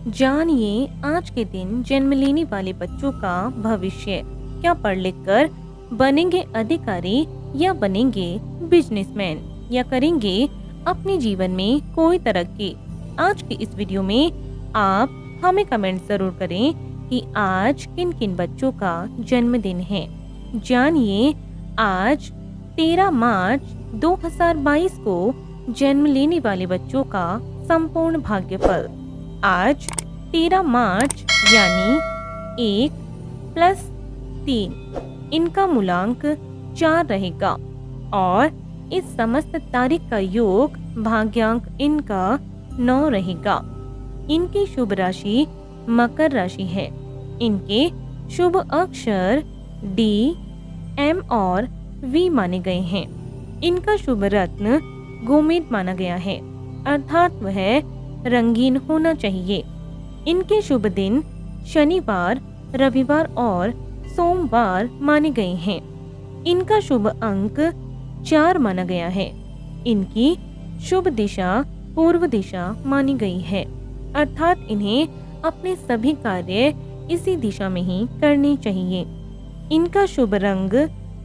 जानिए आज के दिन जन्म लेने वाले बच्चों का भविष्य। क्या पढ़ लिख कर बनेंगे अधिकारी या बनेंगे बिजनेसमैन या करेंगे अपने जीवन में कोई तरक्की। आज की इस वीडियो में आप हमें कमेंट जरूर करें कि आज किन किन बच्चों का जन्मदिन है। जानिए आज 13 मार्च 2022 को जन्म लेने वाले बच्चों का संपूर्ण भाग्यफल। आज 13 मार्च यानी 1 + 3 इनका मूलांक 4 रहेगा और इस समस्त तारीख का योग भाग्यांक इनका 9 रहेगा। इनकी शुभ राशि मकर राशि है। इनके शुभ अक्षर D, M और V माने गए हैं। इनका शुभ रत्न गोमेद माना गया है, अर्थात वह रंगीन होना चाहिए। इनके शुभ दिन शनिवार, रविवार और सोमवार माने गए हैं। इनका शुभ अंक 4 माना गया है। इनकी शुभ दिशा पूर्व दिशा मानी गई है, अर्थात इन्हें अपने सभी कार्य इसी दिशा में ही करने चाहिए। इनका शुभ रंग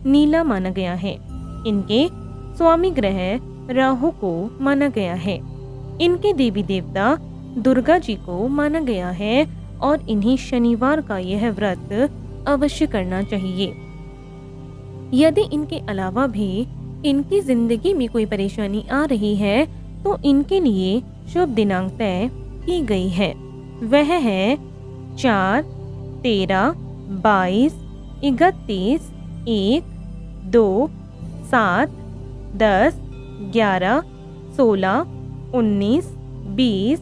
नीला माना गया है। इनके स्वामी ग्रह राहु को माना गया है। इनके देवी देवता दुर्गा जी को माना गया है और इन्हें शनिवार का यह व्रत अवश्य करना चाहिए। यदि इनके अलावा भी इनकी जिंदगी में कोई परेशानी आ रही है तो इनके लिए शुभ दिनांक तय की गई है। वह है 4, 13, 22, 31, 1, 2, 7, 10, 11, 16, 19, 20,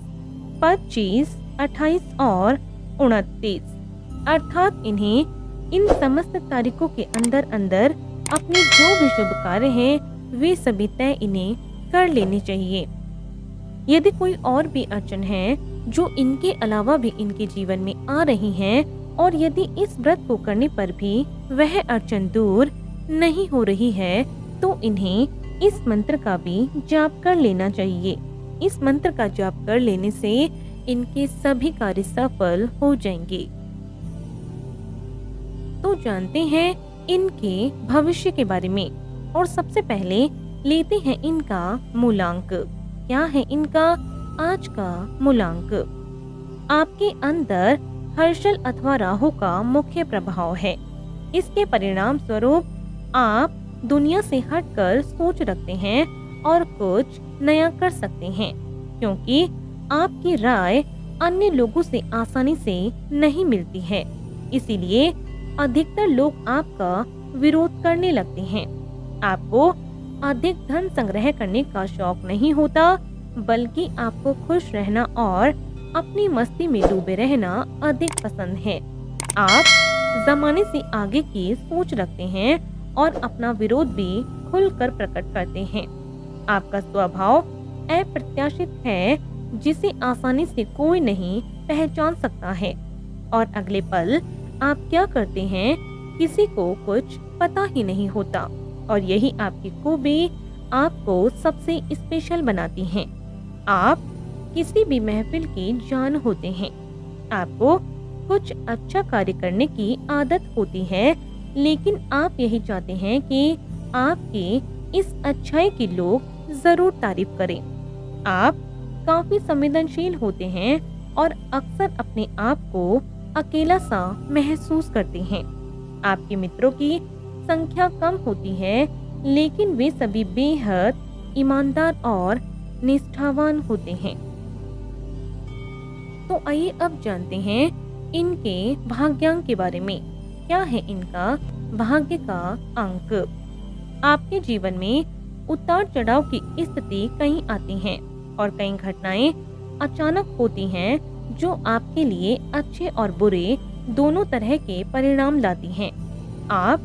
25, 28 और 29, अर्थात इन्हें इन समस्त तारीखों के अंदर अंदर अपने जो भी शुभ कार्य हैं वे सभी तय इन्हें कर लेने चाहिए। यदि कोई और भी अड़चन है जो इनके अलावा भी इनके जीवन में आ रही हैं और यदि इस व्रत को करने पर भी वह अड़चन दूर नहीं हो रही है तो इन्हें इस मंत्र का भी जाप कर लेना चाहिए। इस मंत्र का जाप कर लेने से इनके सभी कार्य सफल हो जाएंगे। तो जानते हैं इनके भविष्य के बारे में और सबसे पहले लेते हैं इनका मूलांक। क्या है इनका आज का मूलांक? आपके अंदर हर्षल अथवा राहु का मुख्य प्रभाव है। इसके परिणाम स्वरूप आप दुनिया से हटकर सोच रखते हैं और कुछ नया कर सकते हैं, क्योंकि आपकी राय अन्य लोगों से आसानी से नहीं मिलती है। इसीलिए अधिकतर लोग आपका विरोध करने लगते हैं। आपको अधिक धन संग्रह करने का शौक नहीं होता, बल्कि आपको खुश रहना और अपनी मस्ती में डूबे रहना अधिक पसंद है। आप जमाने से आगे की सोच रखते हैं और अपना विरोध भी खुलकर प्रकट करते हैं। आपका स्वभाव अप्रत्याशित है, जिसे आसानी से कोई नहीं पहचान सकता है और अगले पल आप क्या करते हैं किसी को कुछ पता ही नहीं होता और यही आपकी खूबी आपको सबसे स्पेशल बनाती हैं। आप किसी भी महफिल की जान होते हैं। आपको कुछ अच्छा कार्य करने की आदत होती है, लेकिन आप यही चाहते हैं कि आपकी इस अच्छाई की लोग जरूर तारीफ करें। आप काफी संवेदनशील होते हैं और अक्सर अपने आप को अकेला सा महसूस करते हैं। आपके मित्रों की संख्या कम होती है, लेकिन वे सभी बेहद ईमानदार और निष्ठावान होते हैं। तो आइए अब जानते हैं इनके भाग्यांक के बारे में। क्या है इनका भाग्य का अंक? आपके जीवन में उतार चढ़ाव की स्थिति कई आती हैं और कई घटनाएं अचानक होती हैं जो आपके लिए अच्छे और बुरे दोनों तरह के परिणाम लाती हैं। आप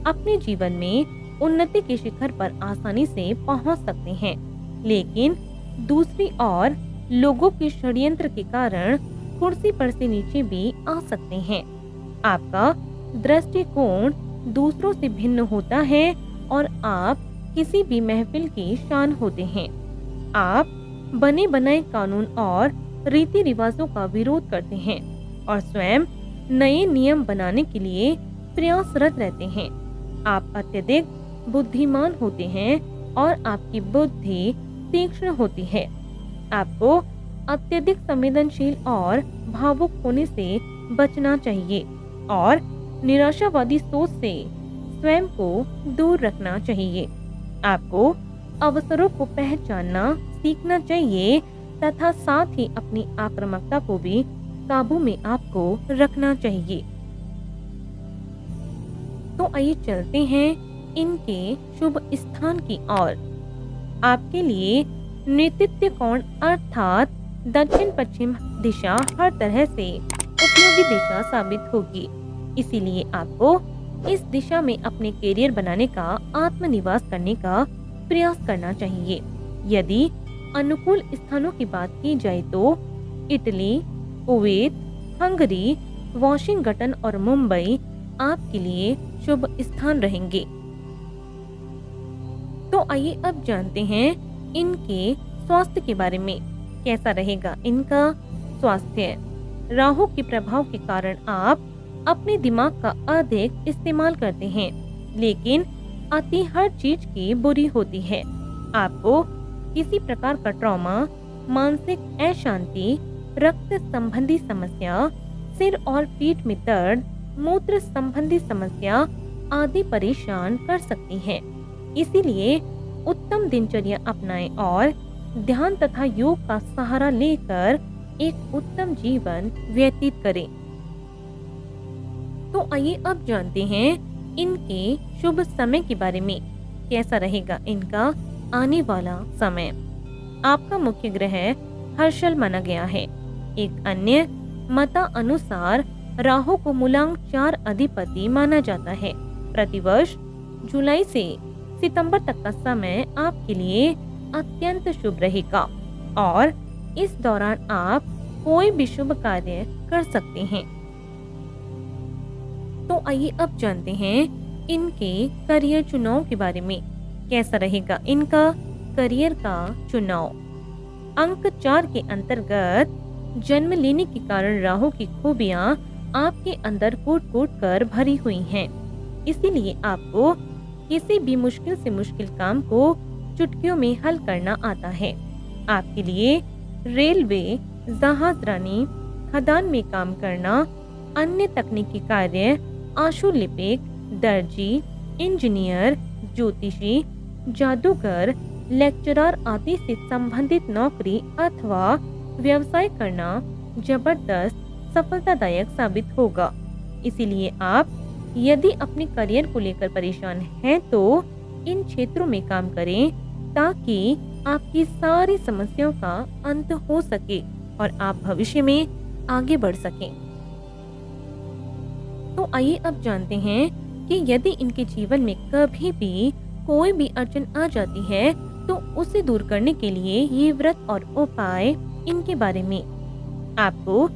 अपने जीवन में उन्नति के शिखर पर आसानी से पहुंच सकते हैं, लेकिन दूसरी ओर लोगों के षड्यंत्र के कारण कुर्सी पर से नीचे भी आ सकते हैं। आपका दृष्टिकोण दूसरों से भिन्न होता है और आप किसी भी महफिल की शान होते हैं। आप बने बनाए कानून और रीति रिवाजों का विरोध करते हैं और स्वयं नए नियम बनाने के लिए प्रयासरत रहते हैं। आप अत्यधिक बुद्धिमान होते हैं और आपकी बुद्धि तीक्ष्ण होती है। आपको अत्यधिक संवेदनशील और भावुक होने से बचना चाहिए और निराशावादी सोच से स्वयं को दूर रखना चाहिए। आपको अवसरों को पहचानना सीखना चाहिए तथा साथ ही अपनी आक्रामकता को भी काबू में आपको रखना चाहिए। तो आइए चलते हैं इनके शुभ स्थान की ओर। आपके लिए नेतृत्व कोण अर्थात दक्षिण पश्चिम दिशा हर तरह से उपयोगी दिशा साबित होगी। इसीलिए आपको इस दिशा में अपने करियर बनाने का आत्मनिवास करने का प्रयास करना चाहिए। यदि अनुकूल स्थानों की बात की जाए तो इटली, कुवैत, हंगरी, वॉशिंगटन और मुंबई आपके लिए शुभ स्थान रहेंगे। तो आइए अब जानते हैं इनके स्वास्थ्य के बारे में। कैसा रहेगा इनका स्वास्थ्य? राहु के प्रभाव के कारण आप अपने दिमाग का अधिक इस्तेमाल करते हैं, लेकिन अति हर चीज की बुरी होती है। आपको किसी प्रकार का ट्रॉमा, मानसिक अशांति, रक्त संबंधी समस्या, सिर और पीठ में दर्द, मूत्र संबंधी समस्या आदि परेशान कर सकती है। इसीलिए उत्तम दिनचर्या अपनाएं और ध्यान तथा योग का सहारा लेकर एक उत्तम जीवन व्यतीत करें। तो आइए अब जानते हैं इनके शुभ समय के बारे में। कैसा रहेगा इनका आने वाला समय? आपका मुख्य ग्रह हर्षल माना गया है। एक अन्य मता अनुसार राहु को मूलांक 4 अधिपति माना जाता है। प्रतिवर्ष जुलाई से सितंबर तक का समय आपके लिए अत्यंत शुभ रहेगा और इस दौरान आप कोई भी शुभ कार्य कर सकते हैं। तो आइए अब जानते हैं इनके करियर चुनाव के बारे में। कैसा रहेगा इनका करियर का चुनाव? अंक 4 के अंतर्गत जन्म लेने के कारण राहु की खूबियां आपके अंदर कूट-कूट कर भरी हुई हैं। इसीलिए आपको किसी भी मुश्किल से मुश्किल काम को चुटकियों में हल करना आता है। आपके लिए रेलवे, जहाजरानी, खदान में काम करना, अन्य तकनीकी कार्य, आशुलिपिक, दर्जी, इंजीनियर, ज्योतिषी, जादूगर, लेक्चरर आदि से संबंधित नौकरी अथवा व्यवसाय करना जबरदस्त सफलतादायक साबित होगा। इसीलिए आप यदि अपने करियर को लेकर परेशान हैं तो इन क्षेत्रों में काम करें ताकि आपकी सारी समस्याओं का अंत हो सके और आप भविष्य में आगे बढ़ सकें। तो आइए अब जानते हैं कि यदि इनके जीवन में कभी भी कोई भी अड़चन आ जाती है तो उसे दूर करने के लिए ये व्रत और उपाय इनके बारे में। आपको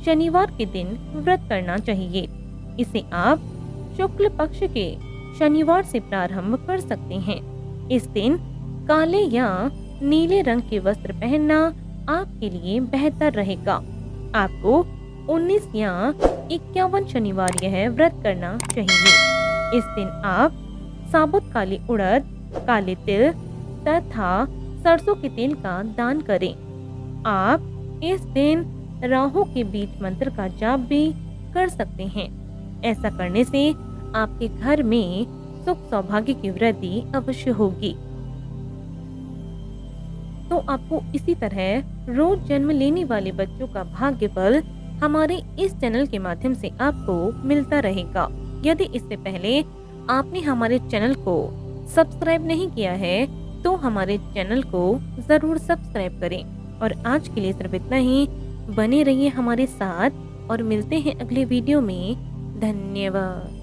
शनिवार के दिन व्रत करना चाहिए। इसे आप शुक्ल पक्ष के शनिवार से प्रारंभ कर सकते हैं। इस दिन काले या नीले रंग के वस्त्र पहनना आपके लिए बेहतर रहेगा। आपको 19 या 51 शनिवार यह व्रत करना चाहिए। इस दिन आप साबुत काली उड़द, काले तिल तथा सरसों के तेल का दान करें। आप इस दिन राहु के बीज मंत्र का जाप भी कर सकते हैं। ऐसा करने से आपके घर में सुख सौभाग्य की वृद्धि अवश्य होगी। तो आपको इसी तरह रोज जन्म लेने वाले बच्चों का भाग्यफल हमारे इस चैनल के माध्यम से आपको मिलता रहेगा। यदि इससे पहले आपने हमारे चैनल को सब्सक्राइब नहीं किया है तो हमारे चैनल को जरूर सब्सक्राइब करें। और आज के लिए सिर्फ इतना ही। बने रहिए हमारे साथ और मिलते हैं अगले वीडियो में। धन्यवाद।